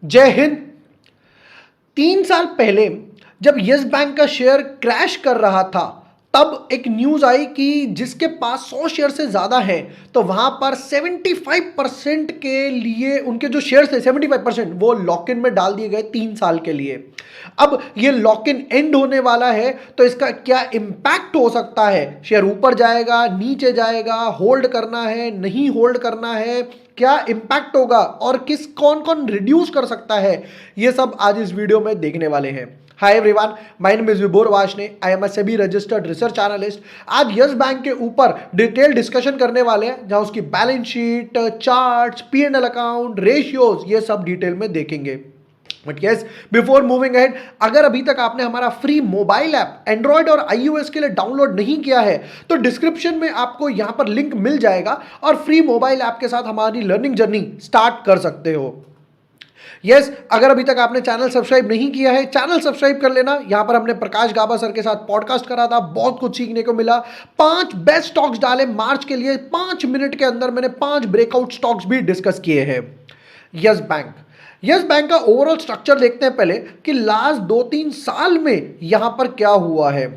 जय हिंद। 3 साल पहले जब यस बैंक का शेयर क्रैश कर रहा था तब एक न्यूज आई कि जिसके पास 100 शेयर से ज्यादा है तो वहां पर 75% के लिए उनके जो शेयर थे 75% वो लॉक इन में डाल दिए गए 3 साल के लिए। अब ये लॉक इन एंड होने वाला है तो इसका क्या इंपैक्ट हो सकता है? शेयर ऊपर जाएगा, नीचे जाएगा, होल्ड करना है, नहीं होल्ड करना है, क्या इंपैक्ट होगा और किस कौन कौन रिड्यूस कर सकता है, ये सब आज इस वीडियो में देखने वाले हैं। Hi everyone, my name is Vibhor Varshney, I am a SEBI registered research analyst. आज यस बैंक के ऊपर डिटेल डिस्कशन करने वाले हैं जहां उसकी balance sheet, charts, P and L account, ratios, ये सब डिटेल में देखेंगे। But yes, before moving ahead, अगर अभी तक आपने हमारा फ्री मोबाइल ऐप एंड्रॉयड और iOS के लिए डाउनलोड नहीं किया है तो डिस्क्रिप्शन में आपको यहां पर लिंक मिल जाएगा और फ्री मोबाइल ऐप के साथ हमारी लर्निंग जर्नी स्टार्ट कर सकते हो। यस, अगर अभी तक आपने चैनल सब्सक्राइब नहीं किया है, चैनल सब्सक्राइब कर लेना। यहां पर हमने प्रकाश गाबा सर के साथ पॉडकास्ट करा था, बहुत कुछ सीखने को मिला। 5 बेस्ट स्टॉक्स डाले मार्च के लिए, 5 मिनट के अंदर मैंने 5 ब्रेकआउट स्टॉक्स भी डिस्कस किए हैं। यस बैंक का ओवरऑल स्ट्रक्चर देखते हैं पहले कि लास्ट 2-3 साल में यहां पर क्या हुआ है।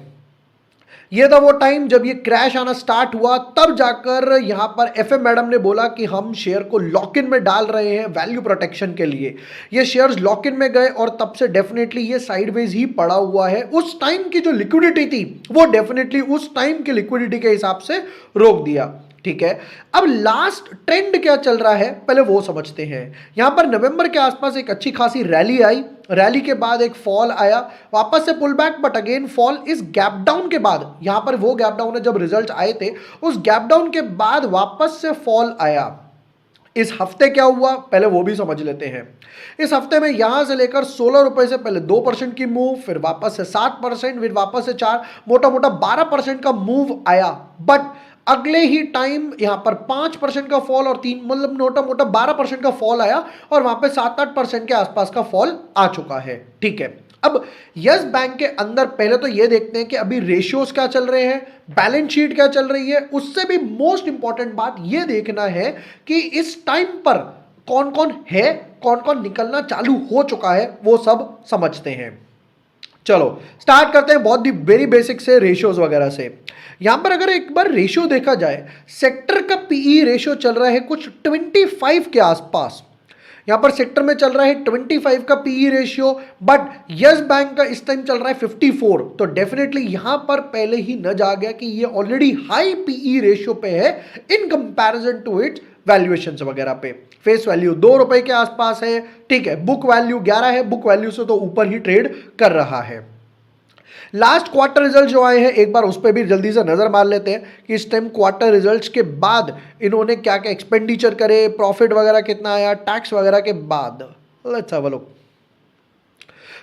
ये था वो टाइम जब ये क्रैश आना स्टार्ट हुआ, तब जाकर यहां पर एफएम मैडम ने बोला कि हम शेयर को लॉक इन में डाल रहे हैं वैल्यू प्रोटेक्शन के लिए। ये शेयर्स लॉक इन में गए और तब से डेफिनेटली ये साइडवेज ही पड़ा हुआ है। उस टाइम की जो लिक्विडिटी थी वो डेफिनेटली उस टाइम की लिक्विडिटी के हिसाब से रोक दिया। ठीक है, अब लास्ट ट्रेंड क्या चल रहा है पहले वो समझते हैं। यहां पर नवंबर के आसपास एक अच्छी खासी रैली आई, रैली के बाद एक फॉल आया, वापस से pull back but again fall. इस गैप डाउन के बाद, यहां पर वो गैप डाउन है जब रिजल्ट आए थे, उस गैप डाउन के बाद वापस से फॉल आया। इस हफ्ते क्या हुआ पहले वो भी समझ लेते हैं। इस हफ्ते में यहां से लेकर 16 रुपए से पहले 2% की मूव, फिर वापस से 7%, फिर वापस से 4, मोटा मोटा 12% का मूव आया। बट अगले ही टाइम यहां पर 5% का फॉल और 3 मतलब मोटा मोटा 12% का फॉल आया और वहां पे 7-8% के आसपास का फॉल आ चुका है। ठीक है, अब यस बैंक के अंदर पहले तो ये देखते हैं कि अभी रेशियोज क्या चल रहे हैं, बैलेंस शीट क्या चल रही है। उससे भी मोस्ट इंपॉर्टेंट बात ये देखना है कि इस टाइम पर कौन कौन है, कौन कौन निकलना चालू हो चुका है, वो सब समझते हैं। चलो स्टार्ट करते हैं बहुत ही वेरी बेसिक से, रेशियोज वगैरह से। यहां पर अगर एक बार रेशियो देखा जाए, सेक्टर का पीई रेशियो चल रहा है कुछ 25 के आसपास। यहां पर सेक्टर में चल रहा है 25 का PE ratio, but Yes Bank का इस टाइम चल रहा है 54। तो डेफिनेटली यहां पर पहले ही न जा गया कि ये ऑलरेडी हाई पीई रेशियो पे है in comparison to its valuation वगैरह पे। फेस वैल्यू 2 रुपए के आसपास है। ठीक है, बुक वैल्यू 11 है, बुक वैल्यू से तो ऊपर ही ट्रेड कर रहा है। लास्ट क्वार्टर रिजल्ट जो आए हैं एक बार उस पर भी जल्दी से नजर मार लेते हैं कि इस टाइम क्वार्टर रिजल्ट्स के बाद इन्होंने क्या क्या एक्सपेंडिचर करे, प्रॉफिट वगैरह कितना आया, टैक्स वगैरह के बाद। Let's have a look.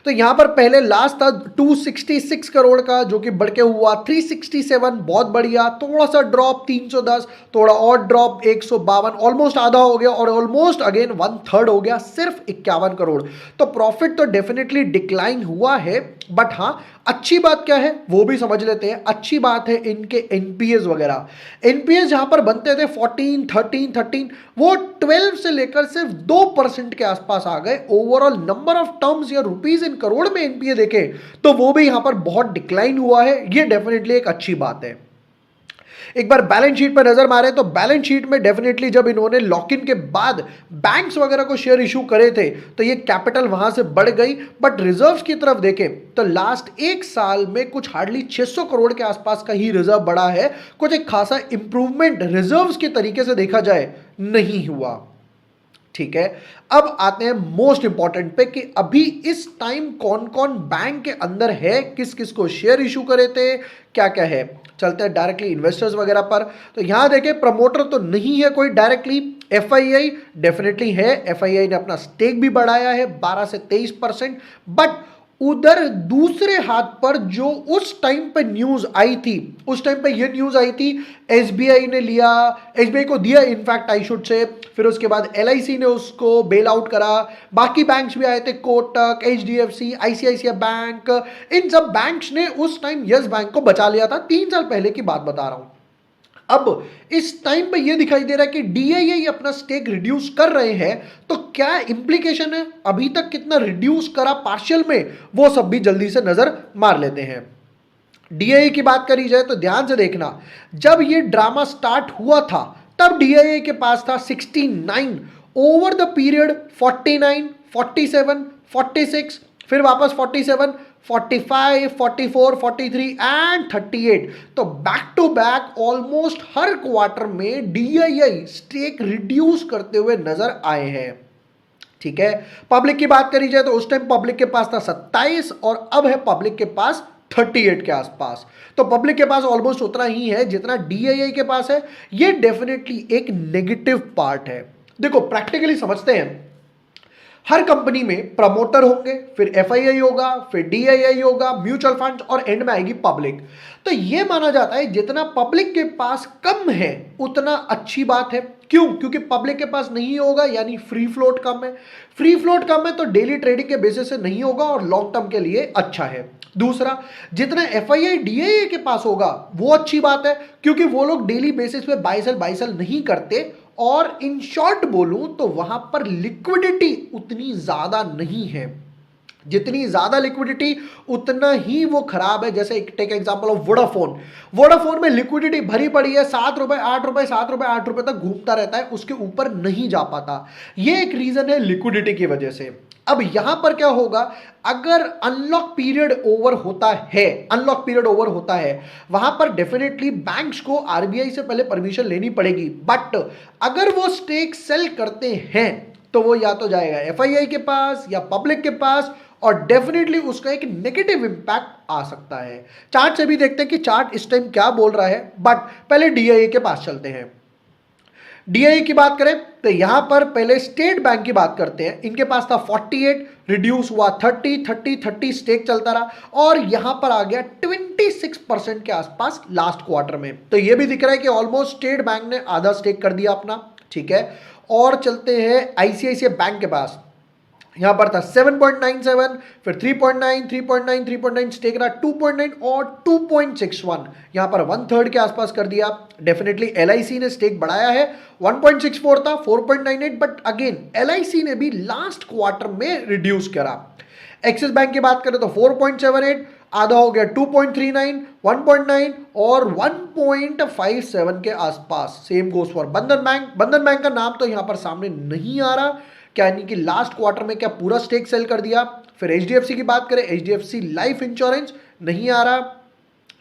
तो यहां पर पहले लास्ट था 266 करोड़ का, जो कि बढ़ के हुआ 367, बहुत बढ़िया। थोड़ा सा ड्रॉप 310, थोड़ा और ड्रॉप 152, ऑलमोस्ट आधा हो गया और ऑलमोस्ट अगेन 1/3 हो गया, सिर्फ 51 करोड़। तो प्रॉफिट तो डेफिनेटली डिक्लाइन हुआ है, बट हाँ अच्छी बात क्या है वो भी समझ लेते हैं। अच्छी बात है इनके एनपीएस वगैरह। एनपीएस जहां पर बनते थे 14, 13, वो 12 से लेकर सिर्फ 2% के आसपास आ गए। ओवरऑल नंबर ऑफ टर्म्स या रुपीज इन करोड़ में एनपीए देखे तो वो भी यहां पर बहुत डिक्लाइन हुआ है। ये डेफिनेटली एक अच्छी बात है। एक बार बैलेंस शीट पर नजर मारे तो बैलेंस शीट में डेफिनेटली जब इन्होंने लॉक इन के बाद बैंक्स वगैरह को शेयर इशू करे थे तो ये कैपिटल वहां से बढ़ गई। बट रिजर्व्स की तरफ देखें तो लास्ट 1 साल में कुछ हार्डली 600 करोड़ के आसपास का ही रिजर्व बढ़ा है। कुछ एक खासा इंप्रूवमेंट रिजर्व्स के तरीके से देखा जाए नहीं हुआ। ठीक है, अब आते हैं मोस्ट इंपॉर्टेंट पे कि अभी इस टाइम कौन कौन बैंक के अंदर है, किस किस को शेयर इशू करे थे, क्या क्या है। चलते हैं डायरेक्टली इन्वेस्टर्स वगैरह पर। तो यहां देखें प्रमोटर तो नहीं है कोई डायरेक्टली। एफआईआई डेफिनेटली है, एफआईआई ने अपना स्टेक भी बढ़ाया है 12 से 23%। बट उधर दूसरे हाथ पर जो उस टाइम पे न्यूज आई थी, उस टाइम पे ये न्यूज आई थी एसबीआई ने लिया, एसबीआई को दिया इनफैक्ट आई शुड से, फिर उसके बाद एलआईसी ने उसको बेल आउट करा। बाकी बैंक्स भी आए थे, कोटक, एचडीएफसी, आईसीआईसीआई बैंक, इन सब बैंक्स ने उस टाइम यस बैंक को बचा लिया था। 3 साल पहले की बात बता रहा हूं। अब इस टाइम पे ये दिखाई दे रहा है कि डीआईआई अपना स्टेक रिड्यूस कर रहे हैं, तो क्या इंप्लीकेशन है, अभी तक कितना रिड्यूस करा पार्शियल में, वो सब भी जल्दी से नजर मार लेते हैं। डीआईआई की बात करी जाए तो ध्यान से देखना, जब ये ड्रामा स्टार्ट हुआ था तब डीआईआई के पास था 69, ओवर द पीरियड 49, 47, 46, फिर वापस 47, 45, 44, 43 एंड 38। तो बैक टू बैक ऑलमोस्ट हर क्वार्टर में डीआईआई स्टेक रिड्यूस करते हुए नजर आए हैं। ठीक है, पब्लिक की बात करी जाए तो उस टाइम पब्लिक के पास था 27 और अब है पब्लिक के पास 38 के आसपास। तो पब्लिक के पास ऑलमोस्ट उतना ही है जितना डीआईआई के पास है। ये डेफिनेटली एक नेगेटिव पार्ट है। देखो प्रैक्टिकली समझते हैं, हर कंपनी में प्रमोटर होंगे, फिर एफआईआई होगा, फिर डीआईआई होगा, म्यूचुअल फंड और एंड में आएगी पब्लिक। तो यह माना जाता है जितना पब्लिक के पास कम है उतना अच्छी बात है। क्यों? क्योंकि पब्लिक के पास नहीं होगा यानी फ्री फ्लोट कम है, फ्री फ्लोट कम है तो डेली ट्रेडिंग के बेसिस से नहीं होगा और लॉन्ग टर्म के लिए अच्छा है। दूसरा, जितना एफआईआई डीआईआई के पास होगा वो अच्छी बात है, क्योंकि वो लोग डेली बेसिस पे बाय सेल नहीं करते, और इन शॉर्ट बोलूं तो वहां पर लिक्विडिटी उतनी ज्यादा नहीं है। जितनी ज्यादा लिक्विडिटी उतना ही वो खराब है। जैसे take example of Vodafone, Vodafone में लिक्विडिटी भरी पड़ी है, 7 रुपए 8 रुपए 7 रुपए 8 रुपए तक घूमता रहता है, उसके ऊपर नहीं जा पाता। ये एक रीजन है लिक्विडिटी की वजह से। अब यहां पर क्या होगा, अगर अनलॉक पीरियड ओवर होता है, वहां पर डेफिनेटली बैंक्स को आरबीआई से पहले परमिशन लेनी पड़ेगी। बट अगर वो स्टेक सेल करते हैं तो वो या तो जाएगा एफआईआई के पास या पब्लिक के पास, और डेफिनेटली उसका एक नेगेटिव इंपैक्ट आ सकता है। चार्ट से भी देखते हैं कि चार्ट इस टाइम क्या बोल रहा है, बट पहले डीआईआई के पास चलते हैं। डीआईआई की बात करें तो यहां पर पहले स्टेट बैंक की बात करते हैं। इनके पास था 48, रिड्यूस हुआ 30 स्टेक चलता रहा, और यहां पर आ गया 26% के आसपास लास्ट क्वार्टर में। तो यह भी दिख रहा है कि ऑलमोस्ट स्टेट बैंक ने आधा स्टेक कर दिया अपना। ठीक है, और चलते हैं आईसीआईसीआई बैंक के पास। यहां पर था 7.97, फिर 3.9, 3.9, 3.9 स्टेक रहा, 2.9 और 2.61, यहां पर 1/3 के आसपास कर दिया। डेफिनेटली एलआईसी ने स्टेक बढ़ाया है, 1.64 था 4.98, बट अगेन एलआईसी ने भी लास्ट क्वार्टर में रिड्यूस करा। एक्सिस बैंक की बात करें तो 4.78, आधा हो गया 2.39, 1.9 और 1.57 के आसपास। सेम गोस फॉर बंधन बैंक। बंधन बैंक का नाम तो यहां पर सामने नहीं आ रहा, क्या यानी कि लास्ट क्वार्टर में क्या पूरा स्टेक सेल कर दिया। फिर एचडीएफसी की बात करें, एचडीएफसी लाइफ इंश्योरेंस नहीं आ रहा,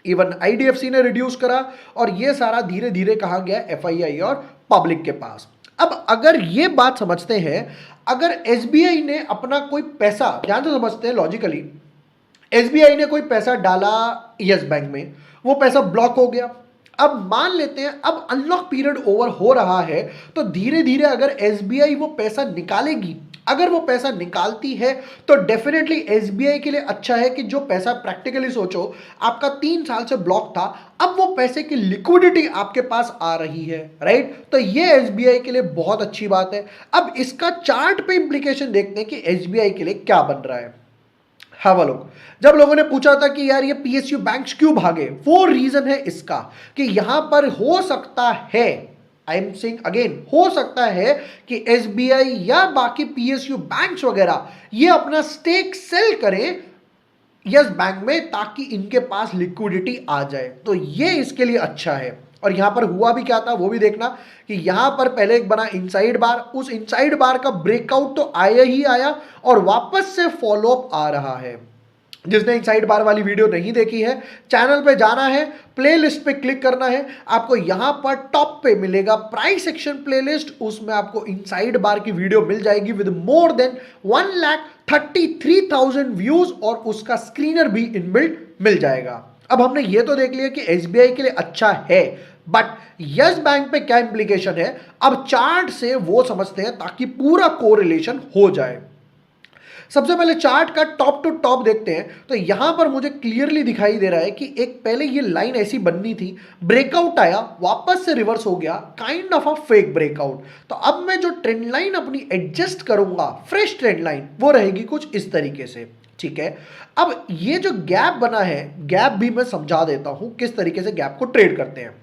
इवन आईडीएफसी ने रिड्यूस करा, और ये सारा धीरे धीरे कहा गया एफआईआई और पब्लिक के पास। अब अगर ये बात समझते हैं, अगर एसबीआई ने अपना कोई पैसा, ध्यान से समझते हैं लॉजिकली, एसबीआई ने कोई पैसा डाला यस बैंक में, वो पैसा ब्लॉक हो गया। अब मान लेते हैं अब अनलॉक पीरियड ओवर हो रहा है, तो धीरे धीरे अगर एसबीआई वो पैसा निकालेगी, अगर वो पैसा निकालती है तो डेफिनेटली एसबीआई के लिए अच्छा है कि जो पैसा, प्रैक्टिकली सोचो, आपका 3 साल से ब्लॉक था, अब वो पैसे की लिक्विडिटी आपके पास आ रही है, राइट। तो ये एसबीआई के लिए बहुत अच्छी बात है। अब इसका चार्ट पे इंप्लीकेशन देखते हैं कि एसबीआई के लिए क्या बन रहा है। Have a look. जब लोगों ने पूछा था कि यार ये पीएसयू बैंक्स क्यों भागे, वो रीजन है इसका कि यहां पर हो सकता है, आई एम सेइंग अगेन, हो सकता है कि एसबीआई या बाकी पीएसयू बैंक्स वगैरह ये अपना स्टेक सेल करें यस बैंक में, ताकि इनके पास लिक्विडिटी आ जाए। तो ये इसके लिए अच्छा है। और यहां पर हुआ भी क्या था वो भी देखना कि यहां पर पहले एक बना इनसाइड बार, उस इनसाइड बार का ब्रेकआउट तो आया ही आया और वापस से फॉलोअप आ रहा है। जिसने इनसाइड बार वाली वीडियो नहीं देखी है, चैनल पे जाना है, प्लेलिस्ट पे क्लिक करना है, आपको यहां पर टॉप पे मिलेगा प्राइस एक्शन प्लेलिस्ट, उसमें आपको इनसाइड बार की वीडियो मिल जाएगी विद मोर देन 1,33,000 व्यूज, और उसका स्क्रीनर भी इनबिल्ट मिल जाएगा। अब हमने ये तो देख लिया कि एसबीआई के लिए अच्छा है, बट यस बैंक पे क्या इंप्लीकेशन है, अब चार्ट से वो समझते हैं ताकि पूरा कोरिलेशन हो जाए। सबसे पहले चार्ट का टॉप टू टॉप देखते हैं, तो यहां पर मुझे क्लियरली दिखाई दे रहा है कि एक पहले ये लाइन ऐसी बननी थी, ब्रेकआउट आया, वापस से रिवर्स हो गया, kind of a fake breakout. तो अब मैं जो ट्रेंड लाइन अपनी एडजस्ट करूंगा, फ्रेश ट्रेंड लाइन, वो रहेगी कुछ इस तरीके से। ठीक है, अब ये जो गैप बना है, गैप भी मैं समझा देता हूं किस तरीके से गैप को ट्रेड करते हैं।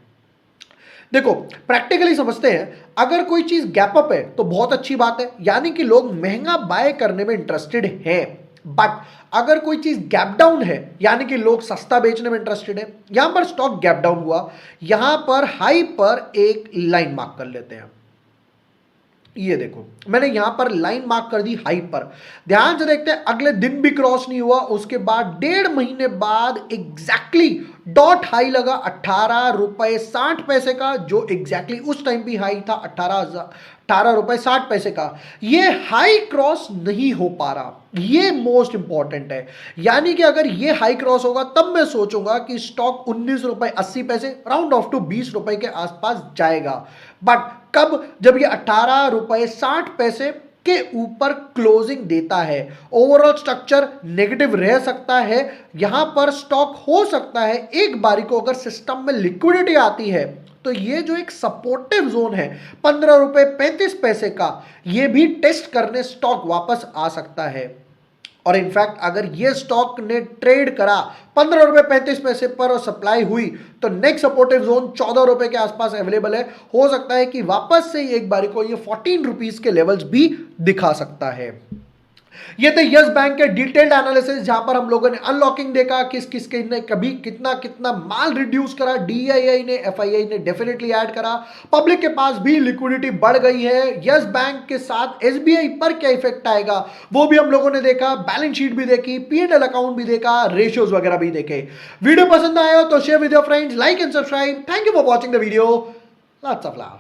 देखो प्रैक्टिकली समझते हैं, अगर कोई चीज गैप अप है तो बहुत अच्छी बात है, यानी कि लोग महंगा बाय करने में इंटरेस्टेड हैं। बट अगर कोई चीज गैप डाउन है, यानी कि लोग सस्ता बेचने में इंटरेस्टेड है, यहां पर स्टॉक गैप डाउन हुआ, यहां पर हाई पर एक लाइन मार्क कर लेते हैं। ये देखो मैंने यहां पर लाइन मार्क कर दी हाई पर। ध्यान से देखते हैं, अगले दिन भी क्रॉस नहीं हुआ, उसके बाद 1.5 महीने बाद एग्जैक्टली डॉट हाई लगा 18 रुपए 60 पैसे का, जो एग्जैक्टली उस टाइम भी हाई था 18 रुपए 60 पैसे का। ये हाई क्रॉस नहीं हो पा रहा, ये मोस्ट इंपॉर्टेंट है। यानी कि अगर ये हाई क्रॉस होगा तब मैं सोचूंगा कि स्टॉक 19 रुपए 80 पैसे राउंड ऑफ टू 20 रुपए के आसपास जाएगा। बट कब? जब ये 18 रुपए 60 पैसे के ऊपर क्लोजिंग देता है। ओवरऑल स्ट्रक्चर नेगेटिव रह सकता है, यहां पर स्टॉक हो सकता है एक बारी को अगर सिस्टम में लिक्विडिटी आती है तो ये जो एक सपोर्टिव जोन है 15 रुपए 35 पैसे का, ये भी टेस्ट करने स्टॉक वापस आ सकता है। और इनफैक्ट अगर ये स्टॉक ने ट्रेड करा 15 रुपए 35 पैसे पर और सप्लाई हुई तो नेक्स्ट सपोर्टिव जोन 14 रुपए के आसपास अवेलेबल है। हो सकता है कि वापस से एक बारी को ये 14 रुपीज के लेवल्स भी दिखा सकता है। ये थे यस बैंक के डिटेल्ड एनालिसिस, जहां पर हम लोगों ने अनलॉकिंग देखा, किस किस के ने कभी कितना कितना माल रिड्यूस करा, डीआईआई ने एफआईआई ने डेफिनेटली ऐड करा, पब्लिक के पास भी लिक्विडिटी बढ़ गई है। यस बैंक के साथ एसबीआई पर क्या इफेक्ट आएगा वो भी हम लोगों ने देखा, बैलेंस शीट भी देखी, पीएनएल अकाउंट भी देखा, रेशियोज वगैरह भी देखे। वीडियो पसंद आया तो share with your friends, like and subscribe. Thank you for watching the video. Lots of love.